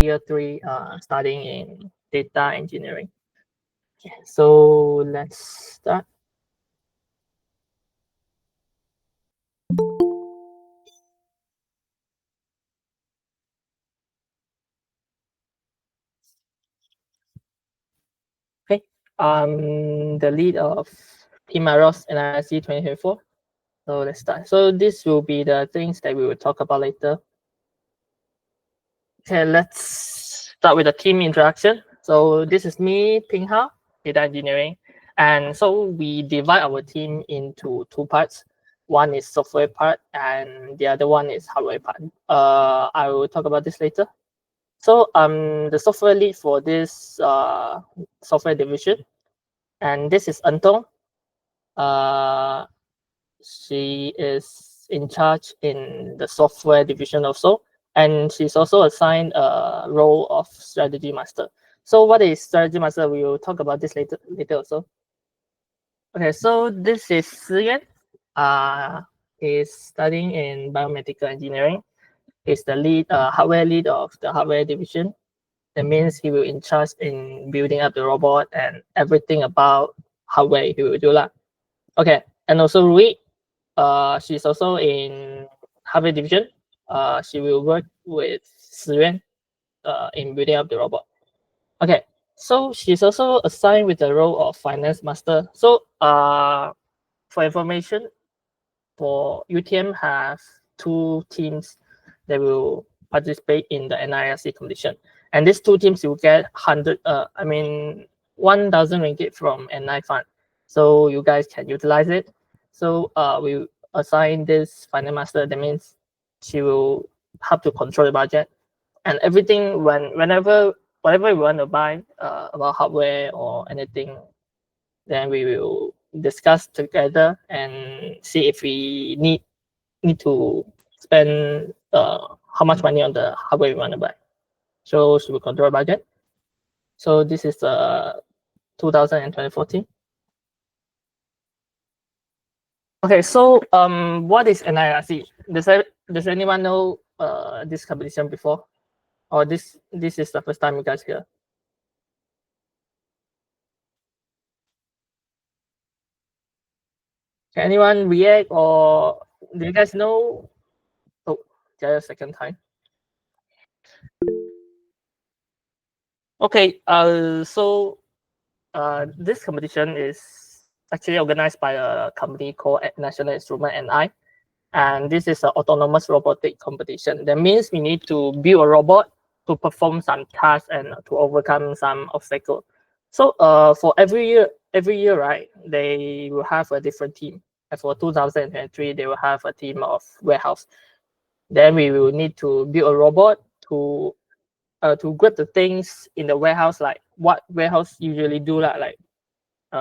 year 3 studying in data engineering. Okay, so let's start. Okay, I'm the lead of Team Aros NIRC 2024. So let's start. So this will be the things that we will talk about later. Okay, let's start with the team introduction. So this is me, Ping Hao, data engineering. And so we divide our team into two parts. One is software part and the other one is hardware part. I will talk about this later. So I'm the software lead for this software division. And this is Antong. She is in charge in the software division also, and she's also assigned a role of strategy master. So what is strategy master? We will talk about this later also. Okay, so this is Siyuan. He's studying in biomedical engineering. He's the lead hardware lead of the hardware division. That means he will in charge in building up the robot and everything about hardware he will do lah. Okay, and also Rui, she's also in hardware division. She will work with Siyuan in building up the robot. Okay, so she's also assigned with the role of finance master. So for information, for UTM have two teams that will participate in the NIRC competition. And these two teams will get 1,000 ringgit from NI fund. So you guys can utilize it. So we assign this finance master. That means she will help to control the budget and everything. Whatever we want to buy about hardware or anything, then we will discuss together and see if we need to spend how much money on the hardware we want to buy. So she will control budget. So this is 2014. Okay, so what is NIRC? Does anyone know this competition before, or this is the first time you guys hear? Can anyone react, or do you guys know? Oh, just a second time. Okay, so this competition is actually organized by a company called National Instrument NI, and this is an autonomous robotic competition. That means we need to build a robot to perform some tasks and to overcome some obstacle. So for every year, right, they will have a different team. And for 2023, they will have a team of warehouse. Then we will need to build a robot to grab the things in the warehouse, like what warehouse usually do, like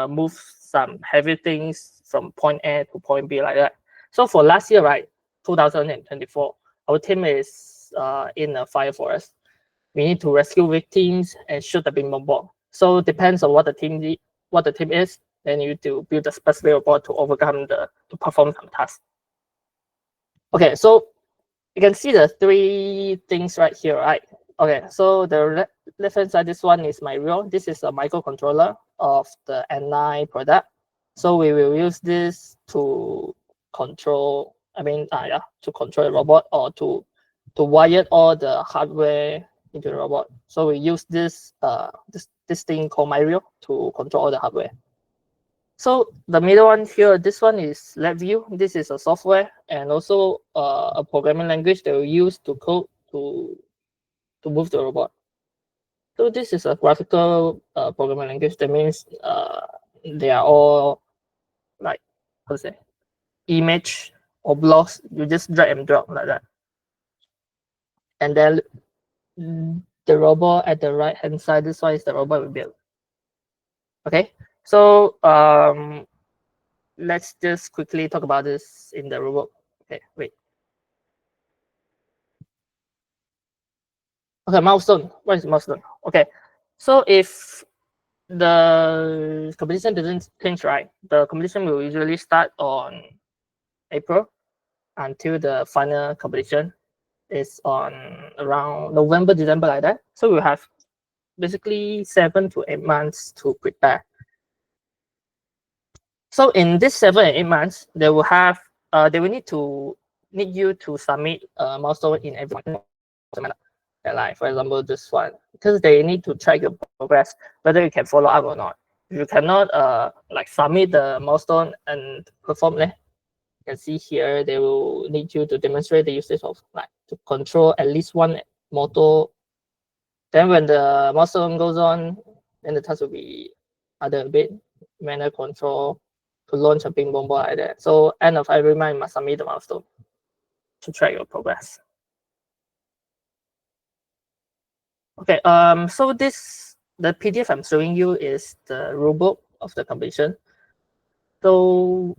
move some heavy things from point A to point B, like that. So for last year, right, 2024, our team is in a fire forest. We need to rescue victims and shoot the big bomb. So it depends on what the team is. Then you need to build a specific robot to perform some tasks. Okay, so you can see the three things right here, right? Okay, so the left hand side, this one is my real. This is a microcontroller of the N9 product. So we will use this to control, to control the robot, or to wire all the hardware into the robot. So we use this this thing called Myrio to control all the hardware. So the middle one here, this one is LabVIEW. This is a software and also a programming language that we use to code to move the robot. So this is a graphical programming language. That means they are all like, how to say, image or blocks. You just drag and drop like that. And then the robot at the right hand side, this one is the robot we built. Okay, so let's just quickly talk about this in the robot. Okay, wait. Okay, milestone. What is milestone? Okay, so if the competition doesn't change, right, the competition will usually start on April until the final competition. is on around November, December, like that. So we have basically 7 to 8 months to prepare. So in this 7 and 8 months, they will have they will need you to submit a milestone in every month. Like for example, this one, because they need to track your progress, whether you can follow up or not. If you cannot like submit the milestone and perform it, you can see here they will need you to demonstrate the usage of like to control at least one motor. Then when the milestone goes on, then the task will be other bit manual control to launch a ping pong ball like that. So end of every month, you must submit the milestone to track your progress. Okay, so the PDF I'm showing you is the rulebook of the competition. So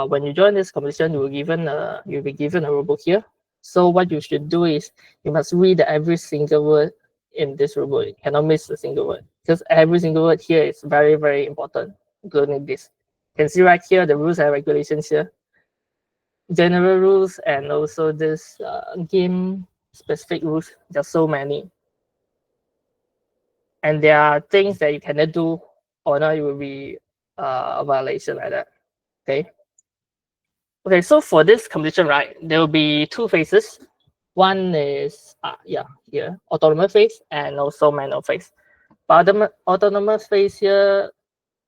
when you join this competition, you'll be given a rulebook here. So what you should do is you must read every single word in this rulebook. You cannot miss a single word because every single word here is very, very important, including this. You can see right here the rules and regulations here, general rules, and also this game specific rules. There's so many. And there are things that you cannot do or not, it will be a violation like that. Okay. Okay, so for this competition, right, there will be 2 phases. One is here, autonomous phase and also manual phase. But the autonomous phase here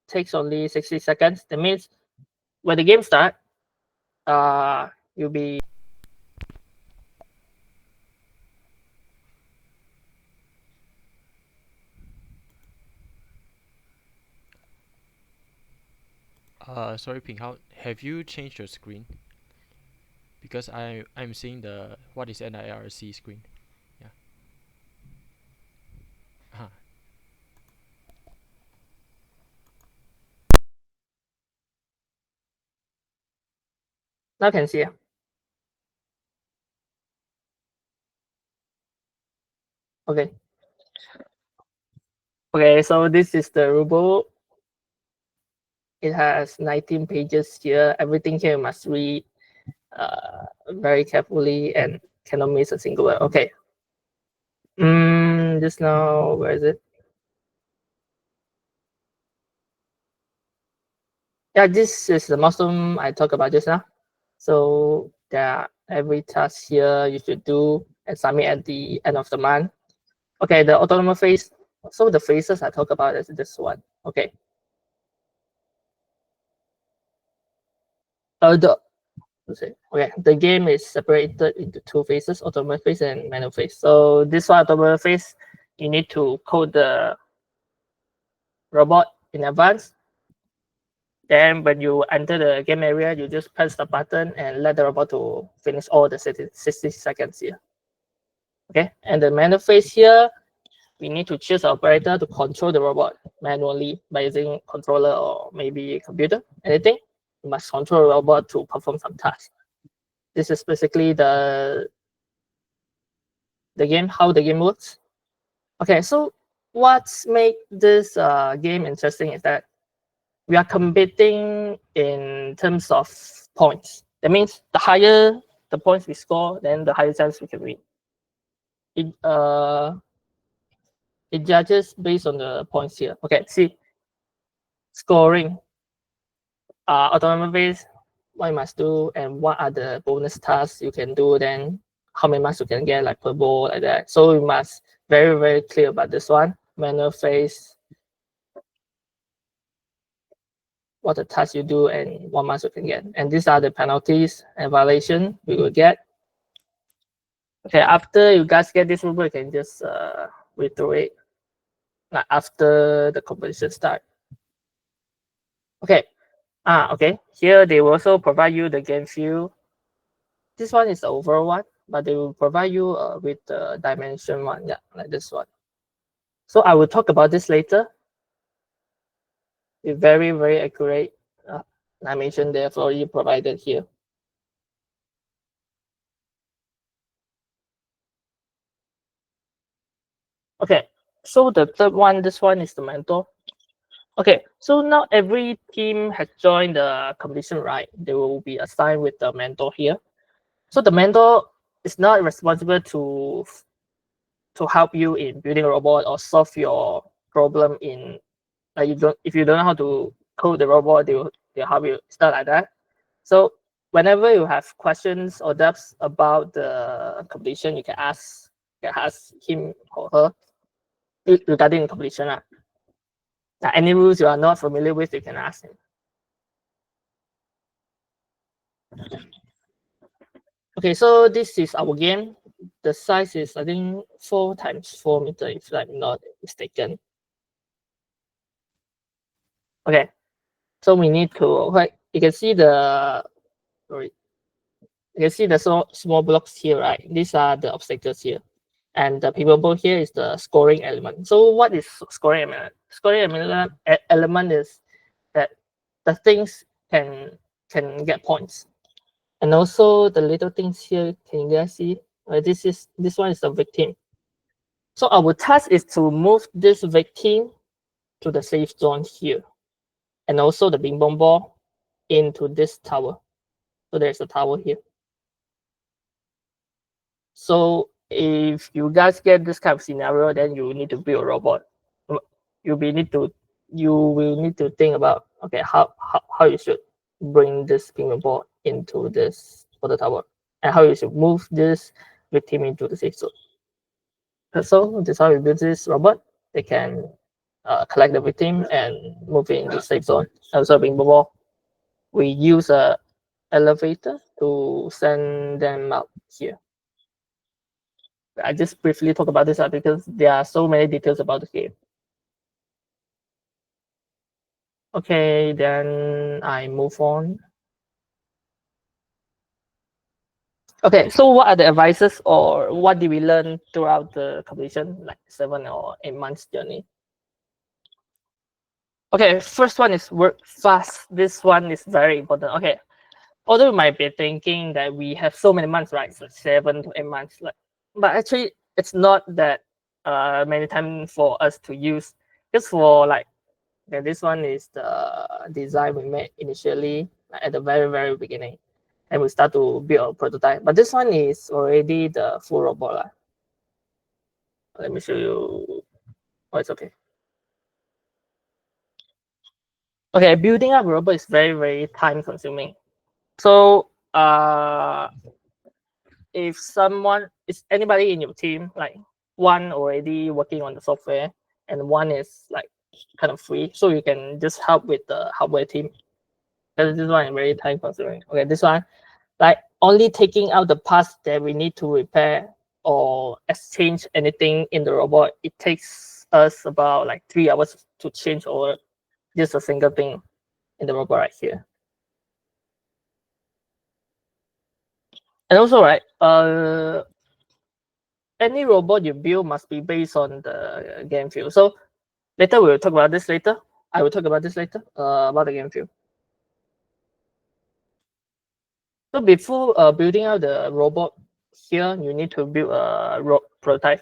takes only 60 seconds. That means when the game starts, you'll be Sorry, Ping Hao, have you changed your screen? Because I'm seeing the what is NIRC screen. Yeah. Uh-huh. now can see. Okay. Okay, so this is the rulebook. It has 19 pages here. Everything here you must read very carefully and cannot miss a single word. Okay. Just now, where is it? Yeah, this is the milestone I talked about just now. So there are every task here you should do and submit at the end of the month. Okay, the autonomous phase. So the phases I talk about is this one. Okay. The game is separated into 2 phases, autonomous phase and manual phase. So this one, autonomous phase, you need to code the robot in advance. Then when you enter the game area, you just press the button and let the robot to finish all the 60 seconds here. Okay, and the manual phase here, we need to choose an operator to control the robot manually by using controller or maybe a computer, anything. You must control the robot to perform some tasks. This is basically the game, how the game works. Okay, so what's make this game interesting is that we are competing in terms of points. That means the higher the points we score, then the higher chance we can win. It judges based on the points here. Okay, see, scoring, autonomous base, what you must do, and what are the bonus tasks you can do, then how many marks you can get, like per ball, like that. So you must very, very clear about this one. Manual phase, what the task you do, and what marks you can get. And these are the penalties and violation we will get. Okay, after you guys get this rule, you can just read through it like after the competition start. Okay. Okay. Here they will also provide you the game view. This one is the overall one, but they will provide you with the dimension one, yeah, like this one. So I will talk about this later. It's very, very accurate dimension therefore you provided here. Okay, so the third one, this one is the mentor. Okay, so now every team has joined the competition, right? They will be assigned with the mentor here. So the mentor it's not responsible to help you in building a robot or solve your problem in you don't if you don't know how to code the robot, they'll help you. It's not like that. So whenever you have questions or doubts about the completion, you can ask him or her regarding the completion. Any rules you are not familiar with, you can ask him. Okay, so this is our game. The size is I think 4x4 meters, if I'm not mistaken. Okay, so we need to you can see the sorry, you can see the small blocks here, right? These are the obstacles here. And the pivot board here is the scoring element. So what is scoring element? Scoring element is that the things can get points. And also the little things here, can you guys see? This one is the victim. So our task is to move this victim to the safe zone here. And also the ping pong ball into this tower. So there's a tower here. So if you guys get this kind of scenario, then you need to build a robot. You will need to think about okay how you should bring this ping pong ball into this water tower and how you should move this victim into the safe zone. So this is how we build this robot. They can collect the victim and move it into the safe zone. Also ping pong ball. We use a elevator to send them out here. I just briefly talk about this because there are so many details about the game. Okay, then I move on. Okay, so what are the advices or what did we learn throughout the completion, like 7 or 8 months journey? Okay, first one is work fast. This one is very important. Okay, although you might be thinking that we have so many months, right? So 7 to 8 months, but actually it's not that many time for us to use. Just for okay, this one is the design we made initially at the very beginning, and we start to build a prototype. But this one is already the full robot. Let me show you. Oh, it's okay. Okay, building up a robot is very time consuming. So if someone is anybody in your team, like one already working on the software and one is like kind of free, so you can just help with the hardware team. Because this one is very time consuming. Okay, this one, like only taking out the parts that we need to repair or exchange anything in the robot, it takes us about like 3 hours to change over just a single thing in the robot right here. And also, right, any robot you build must be based on the game feel. So later we'll talk about this later. I will talk about this later about the game feel. So before building out the robot here, you need to build a prototype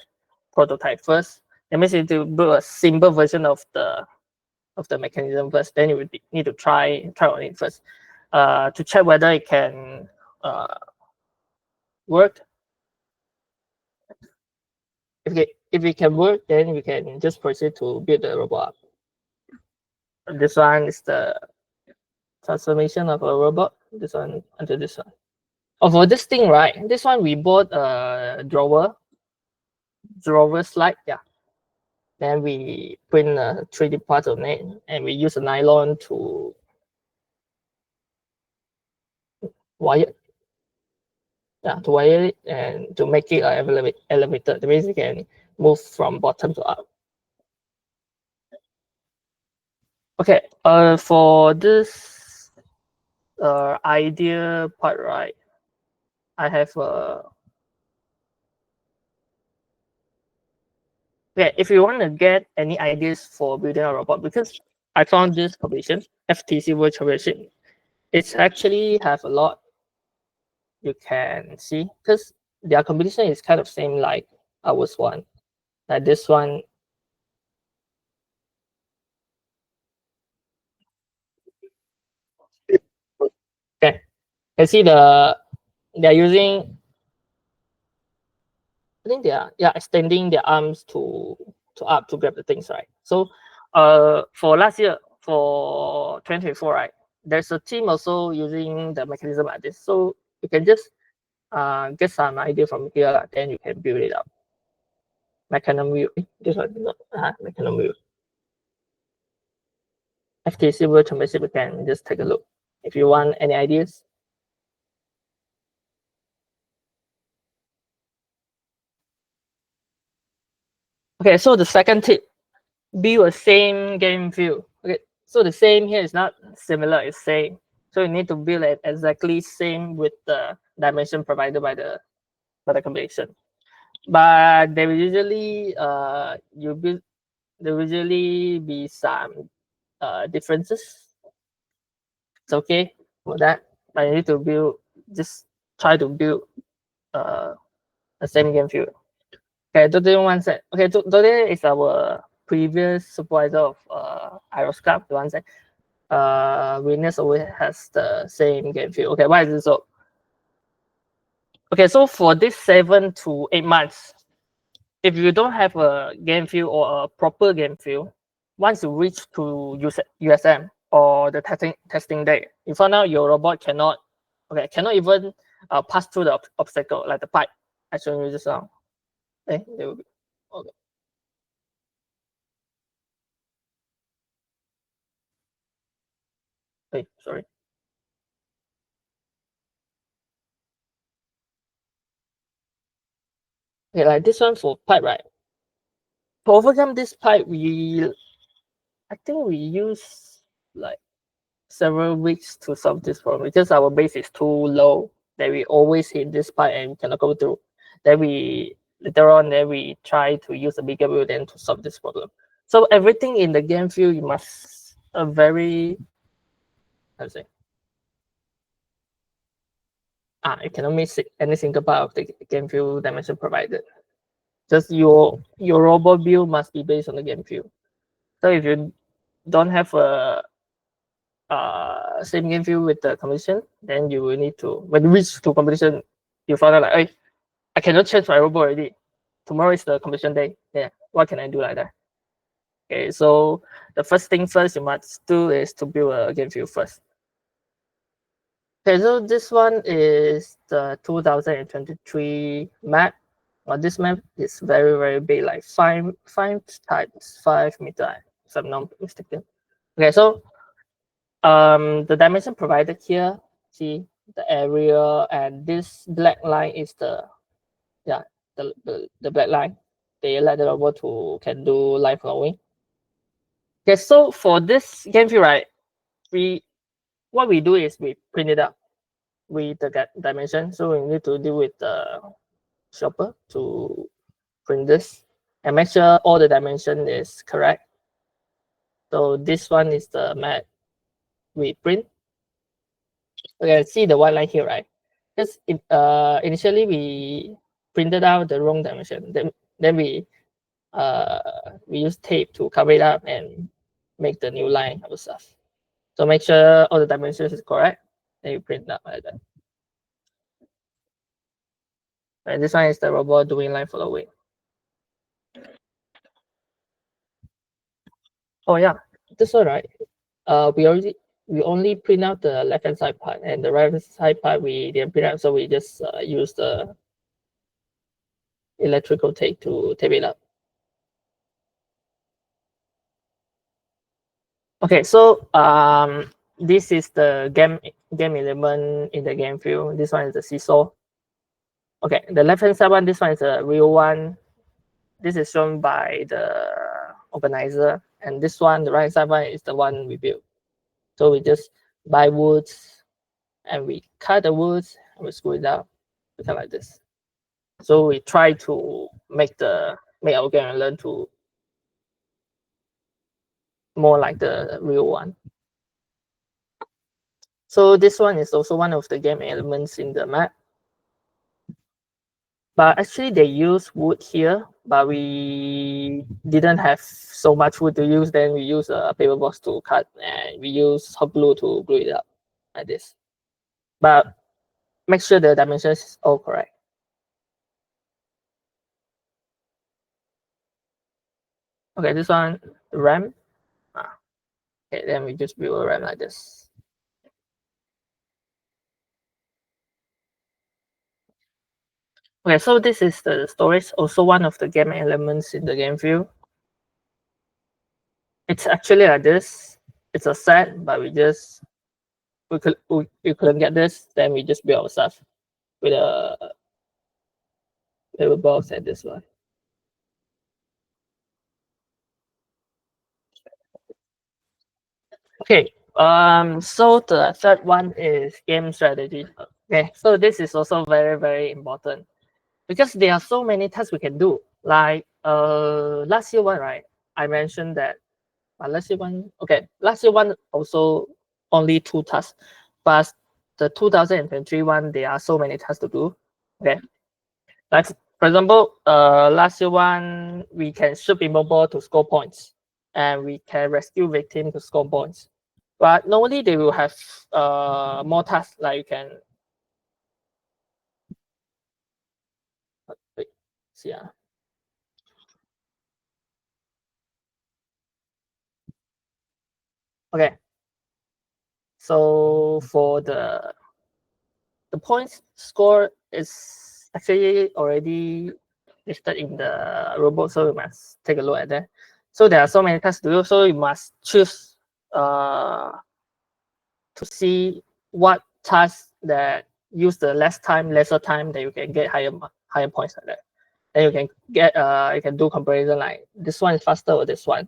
first. That means you need to build a simple version of the mechanism first. Then you would need to try on it first to check whether it can work. If it can work, then we can just proceed to build the robot. This one is the transformation of a robot. This one until this one. Oh, for this thing, right? This one we bought a drawer slide. Yeah. Then we print a 3D part on it, and we use a nylon to wire. Yeah, to wire it and to make it an elevator. That means you can move from bottom to up. Okay. For this idea part, right? I have okay. If you want to get any ideas for building a robot, because I found this publication, FTC Virtual Machine. It's actually have a lot you can see because their competition is kind of same like ours one. Like this one. Okay. You see they're using think they are extending their arms to up to grab the things, right? So for last year, for 2024, right, there's a team also using the mechanism like this. So you can just get some idea from here, then you can build it up. Mechanism view. This one, mechanism view. FTC virtual machine, we can just take a look. If you want any ideas. Okay, so the second tip, build a same game view. Okay, so the same here is not similar, it's same. So you need to build it exactly same with the dimension provided by the combination. But there will usually there will usually be some differences. It's okay for that, but you need to build, just try to build the same game view. Okay, today one set. Okay, today is our previous supervisor of Aeroscrap, the one set. Venus always has the same game view. Okay, why is it so? Okay, so for this 7 to 8 months, if you don't have a game view or a proper game view, once you reach to USM or the testing day, you found out your robot cannot even pass through the obstacle like the pipe I showed you just now. Okay, there will be, okay. Wait, sorry. Okay, like this one for pipe, right? To overcome this pipe, I think we use like several weeks to solve this problem because our base is too low that we always hit this pipe and we cannot go through. Then we later on then we try to use a bigger wheel then to solve this problem. So everything in the game field you must a very, how to say, you cannot miss any single part of the game field dimension provided. Just your robot build must be based on the game field. So if you don't have a same game field with the competition, then you will need to, when you reach to competition, you find out like, hey, I cannot change my robot already. Tomorrow is the competition day. Yeah, what can I do like that? Okay, so the first thing first you must do is to build a game field first. Okay, so this one is the 2023 map. This map is very, very big, like 5 times 5 meters, if I'm not mistaken. Okay, so the dimension provided here, see the area, and this black line is the the black line. They let the robot to can do live flowing. Okay, so for this game view, right, what we do is we print it up with the dimension. So we need to deal with the shopper to print this and make sure all the dimension is correct. So this one is the map we print. Okay, see the white line here, right? Because initially we printed out the wrong dimension. Then we use tape to cover it up and make the new line of stuff. So make sure all the dimensions is correct. Then you print that like that. And this one is the robot doing line following. Oh yeah, this one, right? We only print out the left hand side part, and the right hand side part we didn't print out, so we just use the electrical tape to tape it up. Okay, so this is the game element in the game field. This one is the seesaw. Okay, the left hand side one, this one is a real one. This is shown by the organizer, and this one, the right side one, is the one we built. So we just buy woods and we cut the woods and we screw it down, become like this. So we try to make our game learn to more like the real one. So this one is also one of the game elements in the map. But actually they use wood here, but we didn't have so much wood to use. Then we use a paper box to cut, and we use hot glue to glue it up like this. But make sure the dimensions is all correct. Okay, this one RAM. Okay, then we just build a RAM like this. Okay, so this is the storage, also one of the game elements in the game view. It's actually like this. It's a set, but we couldn't get this, then we just build ourselves with a box like this one. Okay, so the third one is game strategy. Okay, so this is also very, very important because there are so many tasks we can do. Like last year one, right? I mentioned that last year one, okay, last year one also only 2 tasks, but the 2023 one, there are so many tasks to do. Okay, like for example, last year one, we can shoot immobile to score points, and we can rescue victim to score points. But normally they will have more tasks, like you can wait, see okay. So for the points score is actually already listed in the robot, so you must take a look at that. So there are so many tasks to do, so you must choose to see what tasks that use the lesser time that you can get higher points like that. Then you can get you can do comparison like this one is faster or this one,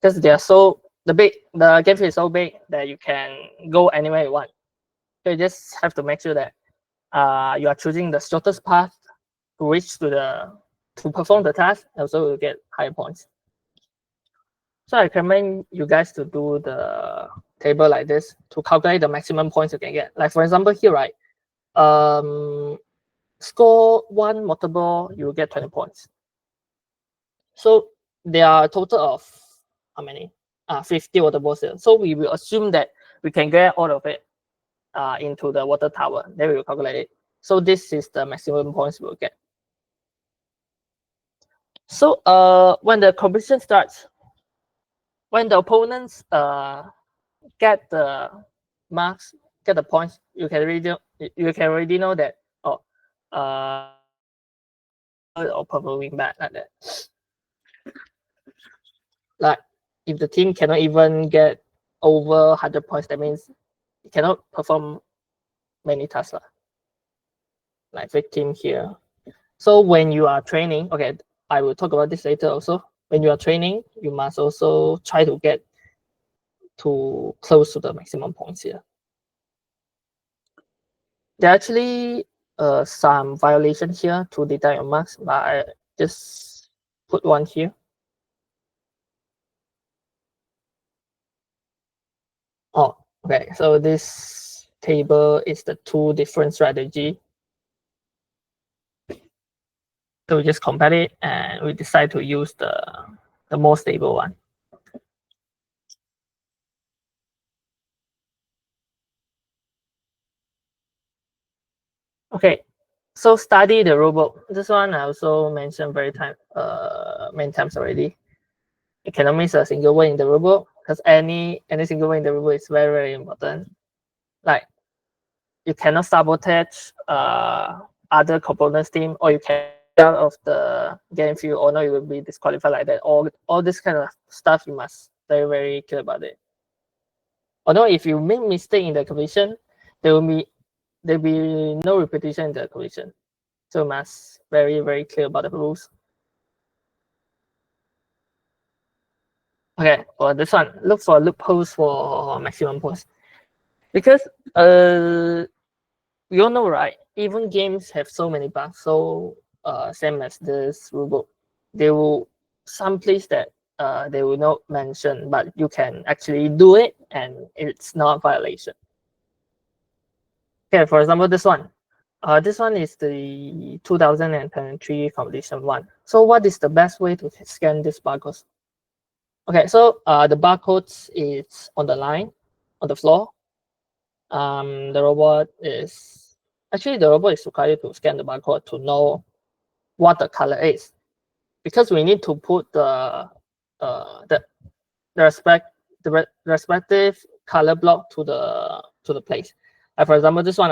because they are so the game field is so big that you can go anywhere you want. So you just have to make sure that you are choosing the shortest path to reach to perform the task, and so you get higher points. So I recommend you guys to do the table like this to calculate the maximum points you can get. Like for example here, right? Score 1 motor ball, you will get 20 points. So there are a total of how many? 50 water balls here. So we will assume that we can get all of it into the water tower. Then we will calculate it. So this is the maximum points we'll get. So when the competition starts, when the opponents get the marks, get the points, you can already know that or performing bad like that. Like if the team cannot even get over 100 points, that means it cannot perform many tasks. Like victim here. So when you are training, okay, I will talk about this later also. When you are training, you must also try to get to close to the maximum points here. There are actually some violation here to detect your marks, but I just put one here. Oh, okay. So this table is the 2 different strategy. So we just compare it and we decide to use the more stable one. Okay, so study the robot. This one I also mentioned many times already. You cannot miss a single word in the robot because any single word in the robot is very, very important. Like you cannot sabotage other components team, or you can out of the game field, or no, you will be disqualified like that. All this kind of stuff you must very, very clear about it. Although if you make mistake in the completion, there will be no repetition in the completion. So you must very, very clear about the rules. Okay, for this one, look for loopholes for maximum points. Because we all know, right? Even games have so many bugs. So same as this rulebook, there will some place that they will not mention, but you can actually do it and it's not violation. Okay, for example, this one. This one is the 2023 competition one. So what is the best way to scan this barcode? Okay, so the barcodes is on the line, on the floor. The robot is required to scan the barcode to know what the color is, because we need to put the the respective color block to the place. For example, this one